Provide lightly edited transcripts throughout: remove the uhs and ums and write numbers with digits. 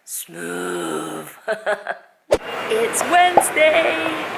Smooth. It's Wednesday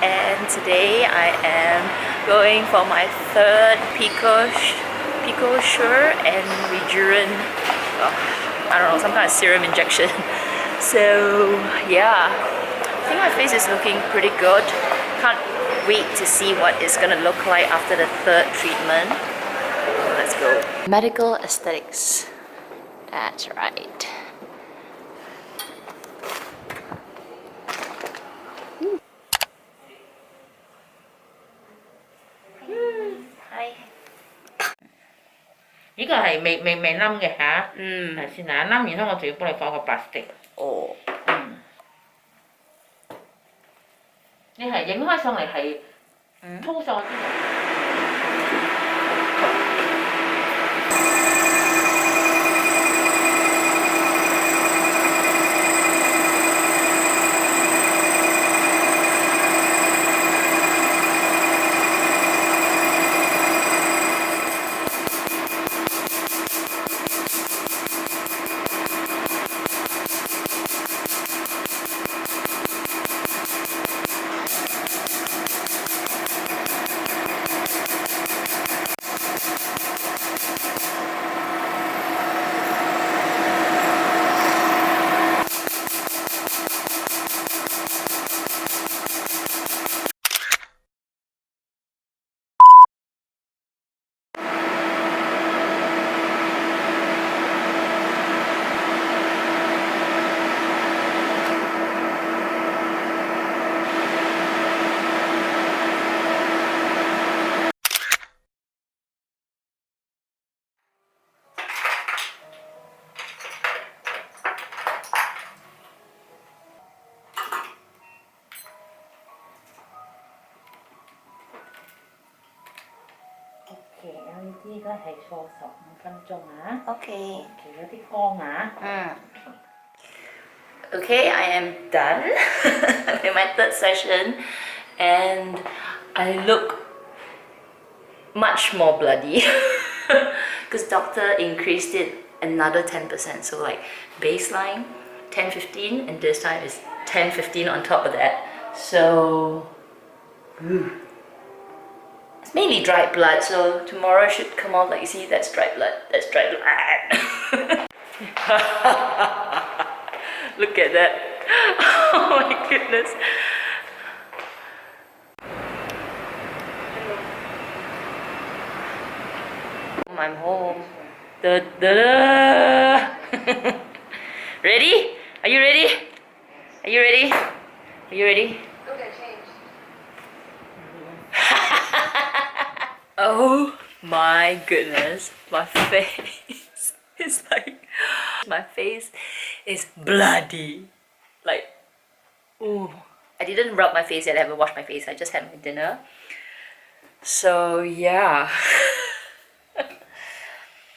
and today I am going for my third PICO sure and Rejuven, I don't know, some kind of serum injection. So yeah, I think my face is looking pretty good. Can't wait to see what it's gonna look like after the third treatment. Let's go. Medical aesthetics. That's right. Hi. 呢個係未冧嘅嚇，係先嗱，冧完之後我仲要幫你放個白色。哦。你係影開上嚟係鋪上去啲。呢個係錯15分鐘啊。Okay. 有啲光啊。Okay, I am done in my third session and I look much more bloody because doctor increased it another 10%, so like baseline 10-15 and this time is 10-15 on top of that. So it's mainly dried blood, so tomorrow should come out like, you see, that's dried blood, that's dried blood. Look at that. Oh my goodness. I'm home. Da, da, da. Ready? Are you ready? Are you ready? Are you ready? Go get changed. Oh my goodness. My face is like... My face is bloody. Like, ooh. I didn't rub my face yet. I haven't washed my face. I just had my dinner. So yeah.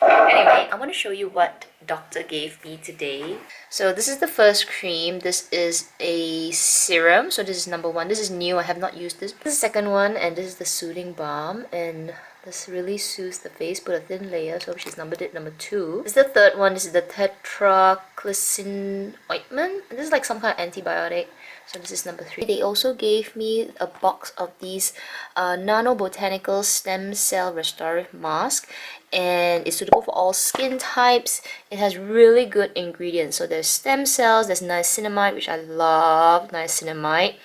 Anyway, I want to show you what doctor gave me today. So this is the first cream. This is a serum. So this is number 1. This is new. I have not used this. This is the second one, and this is the soothing balm. And this really soothes the face. Put a thin layer. So she's numbered it number 2. This is the third one. This is the tetraclysine ointment. And this is like some kind of antibiotic. So this is number 3. They also gave me a box of these nano botanical stem cell restorative mask, and it's suitable for all skin types. It has really good ingredients. So there's stem cells, there's niacinamide, which I love niacinamide.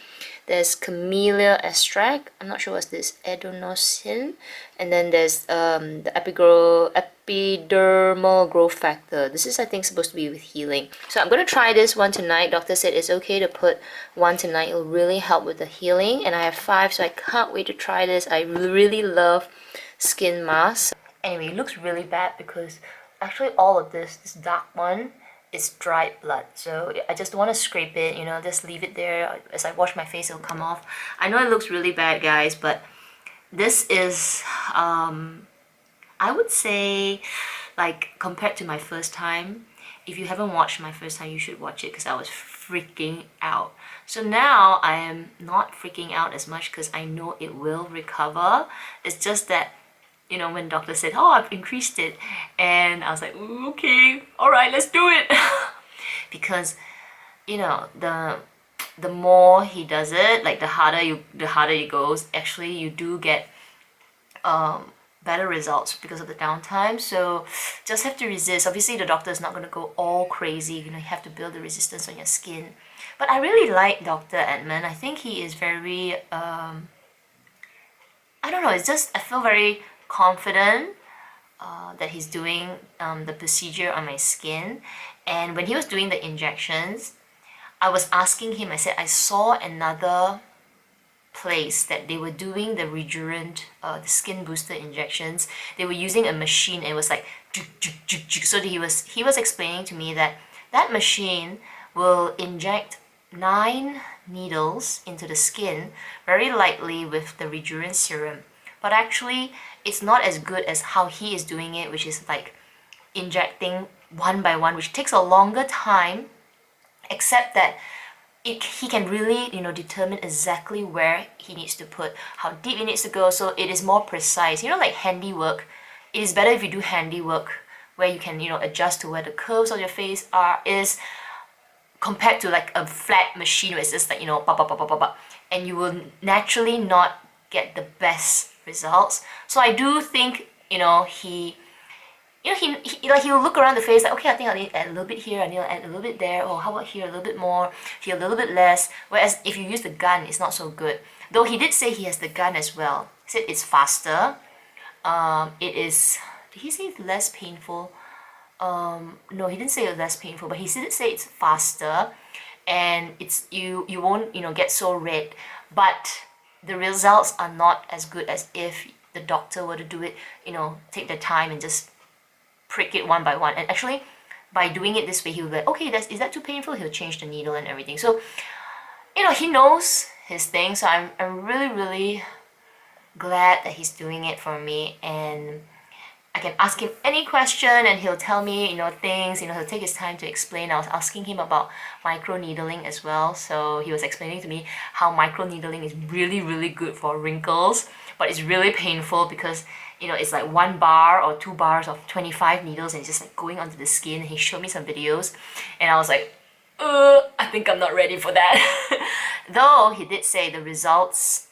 There's camellia extract, I'm not sure what's this, adenosine, and then there's the epidermal growth factor. This is, I think, supposed to be with healing. So I'm going to try this one tonight. Doctor said it's okay to put one tonight. It'll really help with the healing, and I have 5, so I can't wait to try this. I really love skin masks. Anyway, it looks really bad because actually all of this dark one, is dried blood. So I just want to scrape it, you know, just leave it there. As I wash my face, it'll come off. I know it looks really bad, guys, but this is, I would say, like, compared to my first time, if you haven't watched my first time, you should watch it because I was freaking out. So now I am not freaking out as much because I know it will recover. It's just that, you know, when doctor said, oh, I've increased it, and I was like, okay, all right, let's do it. Because you know, the more he does it, like the harder it goes, actually you do get better results because of the downtime. So just have to resist. Obviously the doctor is not going to go all crazy, you know, you have to build the resistance on your skin. But I really like Dr. Edmond. I think he is very I don't know, it's just I feel very confident that he's doing the procedure on my skin. And when he was doing the injections, I was asking him, I said, I saw another place that they were doing the Regerant, the skin booster injections. They were using a machine and it was like, so he was explaining to me that that machine will inject 9 needles into the skin very lightly with the Regerant serum. But actually, it's not as good as how he is doing it, which is like injecting one by one, which takes a longer time, except that he can really, you know, determine exactly where he needs to put, how deep it needs to go, so it is more precise. You know, like handiwork, it is better if you do handiwork where you can, you know, adjust to where the curves on your face is compared to like a flat machine where it's just like, you know, pop, pop, pop, pop, pop, pop, and you will naturally not get the best results. So I do think, you know, he'll look around the face like, okay, I think I need to add a little bit here, I need to add a little bit there, oh, how about here a little bit more, here a little bit less. Whereas if you use the gun, it's not so good. Though he did say he has the gun as well. He said it's faster. It is, did he say it's less painful? No, he didn't say it's less painful, but he did say it's faster, and it's you won't, you know, get so red. But the results are not as good as if the doctor were to do it, you know, take the time and just prick it one by one. And actually, by doing it this way, he'll be like, okay, is that too painful? He'll change the needle and everything. So, you know, he knows his thing. So I'm really, really glad that he's doing it for me. And I can ask him any question and he'll tell me, you know, things, you know, he'll take his time to explain. I was asking him about micro needling as well. So he was explaining to me how micro needling is really, really good for wrinkles, but it's really painful because, you know, it's like 1 bar or 2 bars of 25 needles and it's just like going onto the skin. He showed me some videos and I was like, I think I'm not ready for that. Though he did say the results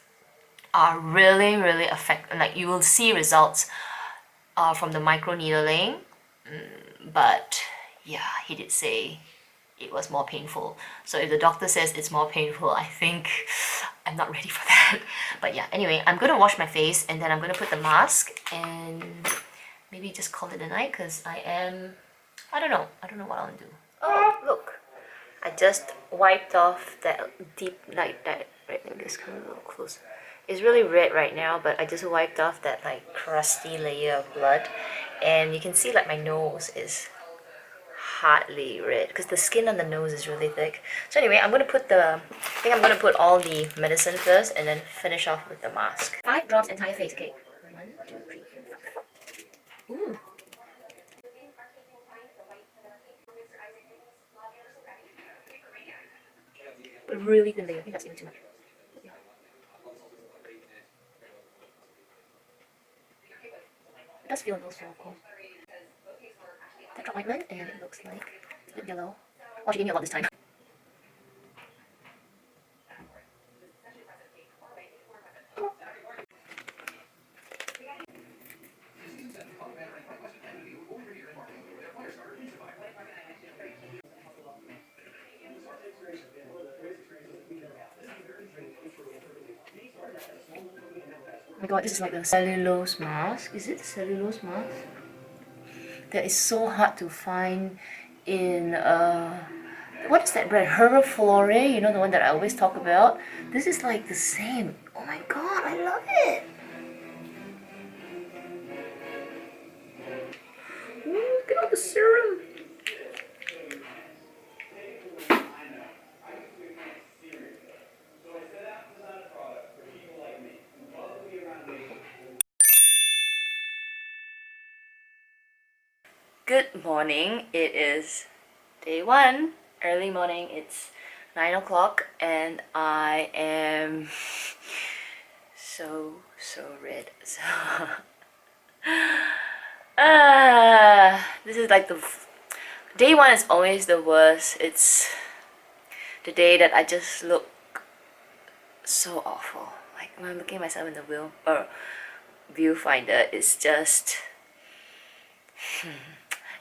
are really, really effective. Like you will see results from the micro needling, but yeah, he did say it was more painful. So if the doctor says it's more painful, I think I'm not ready for that. But yeah, anyway, I'm gonna wash my face and then I'm gonna put the mask and maybe just call it a night because I don't know what I'll do. Oh, look, I just wiped off that deep light that, right, let me just come a little closer. It's really red right now, but I just wiped off that like crusty layer of blood and you can see like my nose is hardly red because the skin on the nose is really thick. So anyway, I think I'm gonna put all the medicine first and then finish off with the mask. 5 drops entire face, okay. 1, 2, 3, 4, 5. Ooh. Really thin layer, I think that's even too much. It does feel a little sore, of course. That drop ointment, and it looks like it's a bit yellow. Oh, she gave me a lot this time. Oh my god, this is like a cellulose mask. Is it cellulose mask? That is so hard to find in what is that brand? Heraflore, you know, the one that I always talk about. This is like the same. Oh my god, I love it. Ooh, look at all the serum. Good morning. It is day 1, early morning. It's 9 o'clock and I am so red. So this is like day 1 is always the worst. It's the day that I just look so awful. Like when I'm looking at myself in the viewfinder, it's just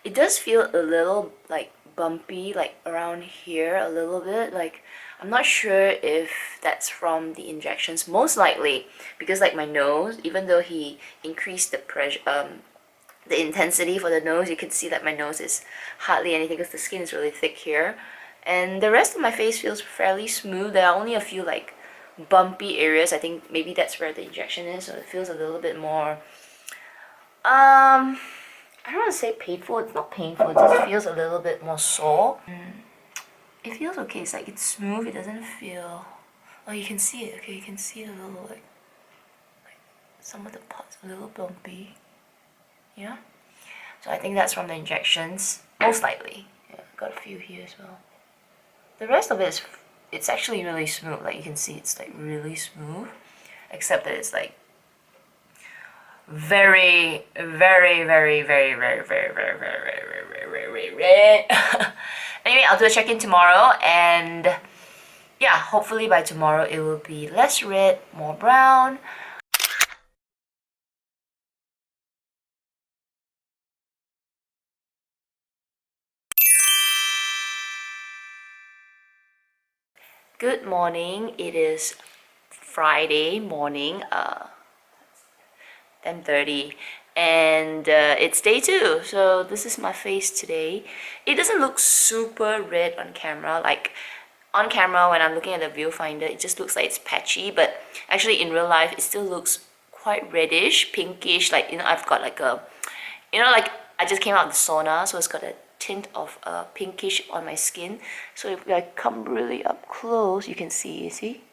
it does feel a little like bumpy, like around here a little bit. Like I'm not sure if that's from the injections, most likely because like my nose, even though he increased the pressure, the intensity for the nose, you can see that my nose is hardly anything because the skin is really thick here, and the rest of my face feels fairly smooth. There are only a few like bumpy areas. I think maybe that's where the injection is, so it feels a little bit more I don't want to say painful. It's not painful. It just feels a little bit more sore. It feels okay. It's like it's smooth. It doesn't feel. Oh, you can see it. Okay, you can see a little like some of the parts a little bumpy. Yeah. So I think that's from the injections, most likely. Yeah, got a few here as well. The rest of it is, it's actually really smooth. Like you can see, it's like really smooth, except that it's like very, very, very, very, very, very, very, very, very, very, very, very red. Anyway, I'll do a check-in tomorrow, and yeah, hopefully by tomorrow it will be less red, more brown. Good morning. It is Friday morning, 10:30, and it's day 2. So this is my face today. It doesn't look super red on camera. Like on camera when I'm looking at the viewfinder, it just looks like it's patchy, but actually in real life it still looks quite reddish, pinkish. Like, you know, I've got like a, you know, like I just came out of the sauna, so it's got a tint of pinkish on my skin. So if I come really up close, you can see, you see?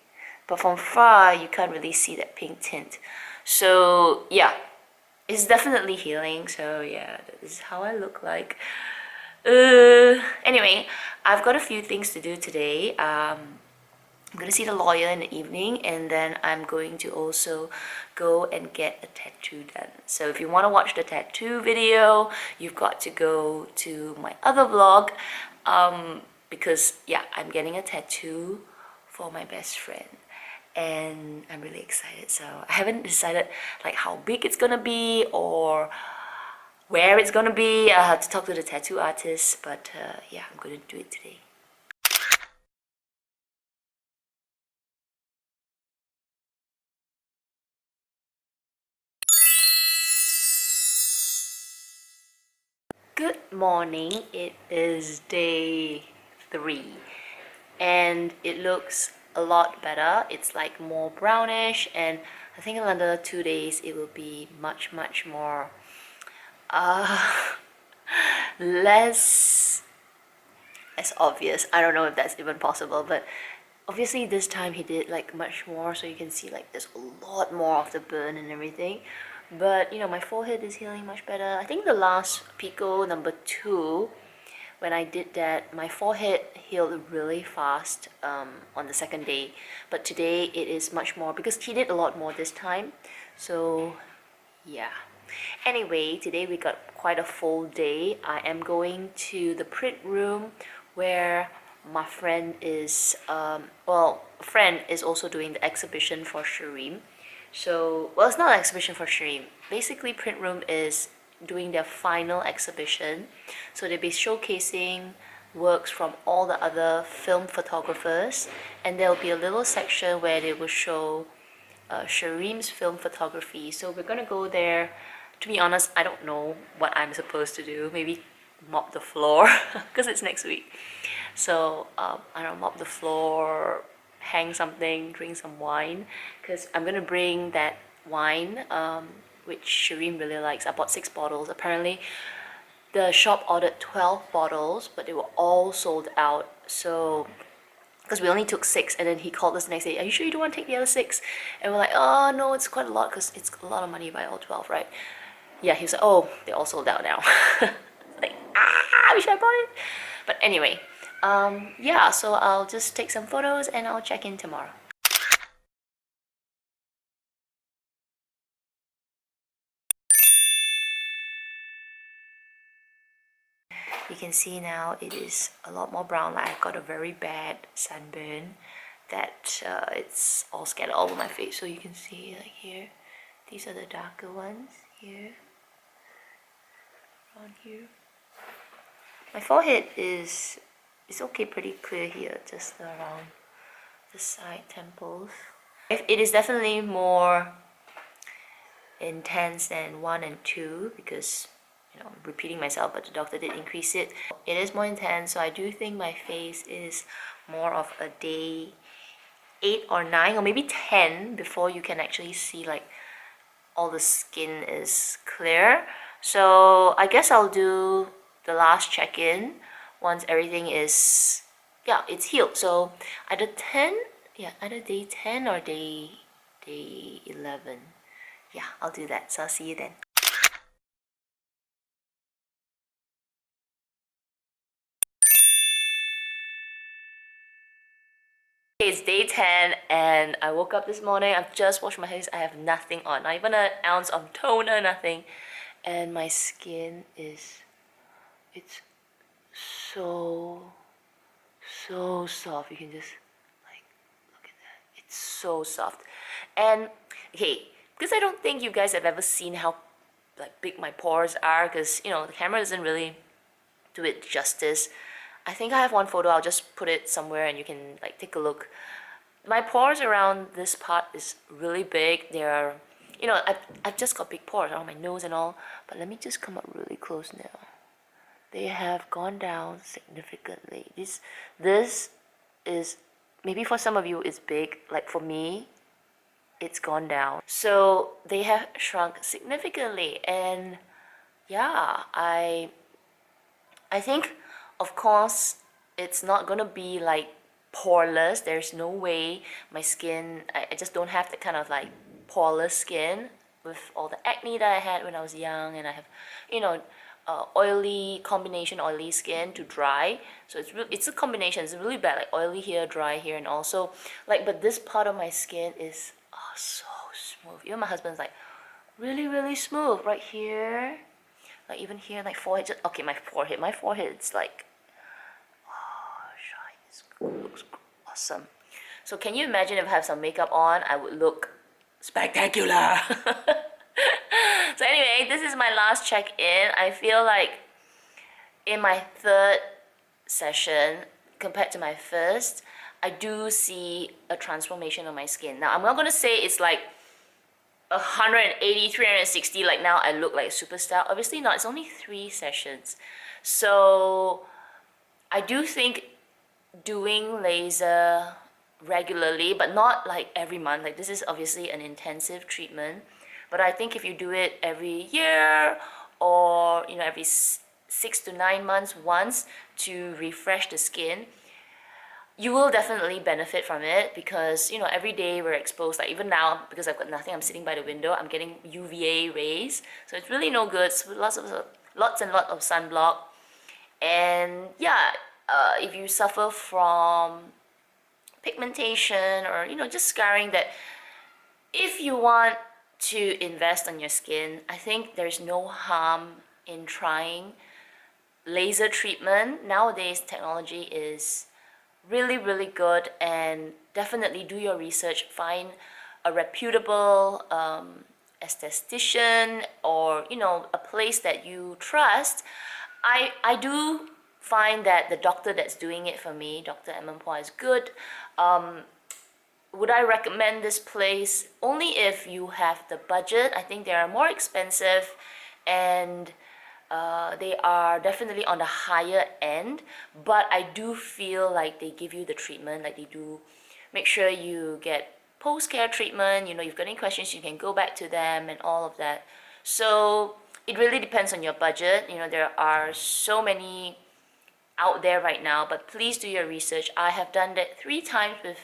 But from far, you can't really see that pink tint. So yeah, it's definitely healing. So yeah, this is how I look like. Anyway, I've got a few things to do today. I'm gonna see the lawyer in the evening, and then I'm going to also go and get a tattoo done. So if you want to watch the tattoo video, you've got to go to my other vlog, because yeah, I'm getting a tattoo for my best friend, and I'm really excited. So I haven't decided like how big it's gonna be or where it's gonna be. I have to talk to the tattoo artist, but yeah, I'm gonna do it today. Good morning. It is day 3, and it looks a lot better. It's like more brownish, and I think in another 2 days it will be much more uh less obvious. I don't know if that's even possible, but obviously this time he did like much more, so you can see like there's a lot more of the burn and everything. But you know, my forehead is healing much better. I think the last PICO number 2, when I did that, my forehead healed really fast on the second day. But today it is much more because he did a lot more this time. So yeah. Anyway, today we got quite a full day. I am going to the print room where my friend is, well, a friend is also doing the exhibition for Shireen. So, well, it's not an exhibition for Shireen. Basically, print room is doing their final exhibition. So they'll be showcasing works from all the other film photographers, and there'll be a little section where they will show Shireen's film photography. So we're gonna go there. To be honest, I don't know what I'm supposed to do. Maybe mop the floor because it's next week. So I don't know, mop the floor, hang something, drink some wine, because I'm gonna bring that wine, which Shireen really likes. I bought 6 bottles. Apparently, the shop ordered 12 bottles, but they were all sold out. So because we only took 6, and then he called us the next day, are you sure you don't want to take the other 6? And we're like, oh no, it's quite a lot because it's a lot of money to buy all 12, right? Yeah, he was like, oh, they're all sold out now. Like, I wish I bought it. But anyway, yeah, so I'll just take some photos and I'll check in tomorrow. You can see now it is a lot more brown. Like I got a very bad sunburn that it's all scattered all over my face. So you can see like here, these are the darker ones here, around here. My forehead is okay, pretty clear here, just around the side temples. It is definitely more intense than 1 and 2 because, you know, I'm repeating myself, but the doctor did increase it. It is more intense, so I do think my face is more of a day 8 or 9 or maybe 10 before you can actually see like all the skin is clear. So I guess I'll do the last check-in once everything is, yeah, it's healed. So either 10, yeah, either day 10 or day 11. Yeah, I'll do that. So I'll see you then. It's day 10 and I woke up this morning. I've just washed my face. I have nothing on, not even an ounce of toner, nothing. And my skin is, it's so soft. You can just like look at that. It's so soft. And okay, because I don't think you guys have ever seen how like big my pores are, because you know the camera doesn't really do it justice. I think I have one photo. I'll just put it somewhere and you can like take a look. My pores around this part is really big. They are, you know, I've just got big pores around my nose and all. But let me just come up really close now. They have gone down significantly. This is, maybe for some of you it's big, like for me it's gone down. So they have shrunk significantly. And yeah, I think of course it's not gonna be like poreless. There's no way my skin, I just don't have the kind of like poreless skin with all the acne that I had when I was young, and I have, you know, oily skin to dry. So it's a combination. It's really bad, like oily here, dry here, and also like, but this part of my skin is so smooth. Even my husband's like, really smooth right here, like even here, like forehead. Just, okay, my forehead, it's like, oh, shine. It looks awesome. So can you imagine if I have some makeup on, I would look spectacular. So anyway, this is my last check-in. I feel like in my third session compared to my first, I do see a transformation on my skin. Now I'm not gonna say it's like 180, 360, like now I look like a superstar. Obviously not, it's only 3 sessions. So I do think doing laser regularly, but not like every month. Like this is obviously an intensive treatment, but I think if you do it every year or, you know, every 6 to 9 months once to refresh the skin, you will definitely benefit from it, because you know every day we're exposed, like even now because I've got nothing, I'm sitting by the window, I'm getting UVA rays, so it's really no good. So lots and lots of sunblock. And yeah, if you suffer from pigmentation or, you know, just scarring, that if you want to invest on your skin, I think there's no harm in trying laser treatment. Nowadays technology is really good, and definitely do your research. Find a reputable esthetician, or you know, a place that you trust. I do find that the doctor that's doing it for me, Dr. Edmond Phua, is good. Would I recommend this place? Only if you have the budget. I think they are more expensive, and they are definitely on the higher end, but I do feel like they give you the treatment, like they do make sure you get post-care treatment. You know, you've got any questions, you can go back to them and all of that. So it really depends on your budget. You know, there are so many out there right now, but please do your research. I have done that 3 times with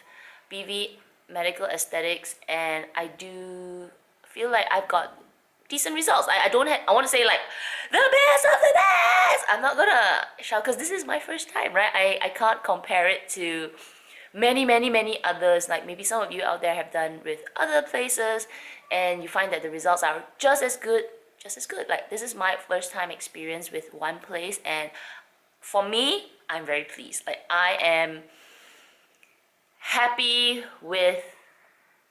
BV Medical Aesthetics, and I do feel like I've got decent results. I don't have, I want to say like the best of the best. I'm not gonna shout because this is my first time, right? I can't compare it to many others. Like maybe some of you out there have done with other places and you find that the results are just as good. Like this is my first time experience with one place, and for me, I'm very pleased. Like, I am happy with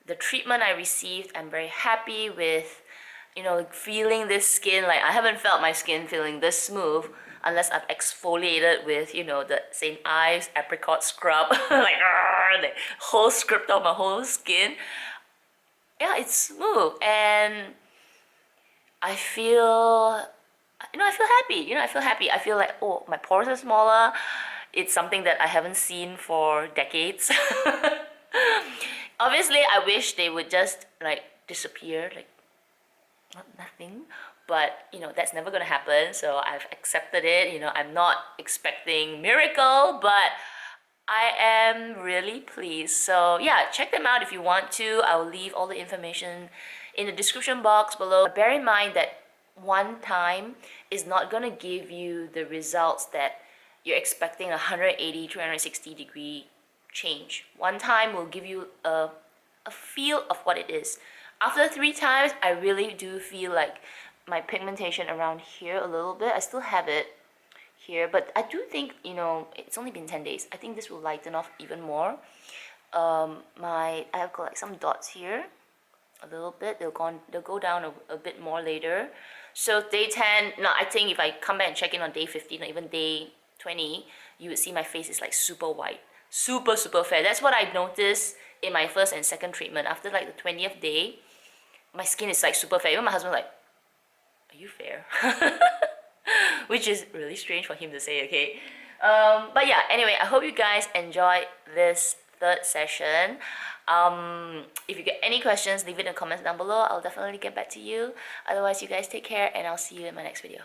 the treatment I received. I'm very happy with, you know, feeling this skin. Like, I haven't felt my skin feeling this smooth unless I've exfoliated with, you know, the St. Ives apricot scrub. Like, the whole scrubbed off my whole skin. Yeah, it's smooth, and I feel, you know, I feel happy. You know, I feel happy. I feel like, oh, my pores are smaller. It's something that I haven't seen for decades. Obviously, I wish they would just like disappear, like nothing. But you know, that's never gonna happen. So I've accepted it. You know, I'm not expecting miracle, but I am really pleased. So yeah, check them out if you want to. I will leave all the information in the description box below. Bear in mind that one time is not gonna give you the results that you're expecting, 180, 360-degree change. One time will give you a feel of what it is. After 3 times, I really do feel like my pigmentation around here a little bit. I still have it here, but I do think, you know, it's only been 10 days. I think this will lighten off even more. I have got like some dots here a little bit. They'll go down a bit more later. So day 10, no, I think if I come back and check in on day 15 or even day 20, you would see my face is like super white, super fair. That's what I noticed in my first and second treatment. After like the 20th day, my skin is like super fair. Even my husband was like, are you fair? Which is really strange for him to say, okay? But yeah, anyway, I hope you guys enjoyed this third session. If you get any questions, leave it in the comments down below. I'll definitely get back to you. Otherwise, you guys take care, and I'll see you in my next video.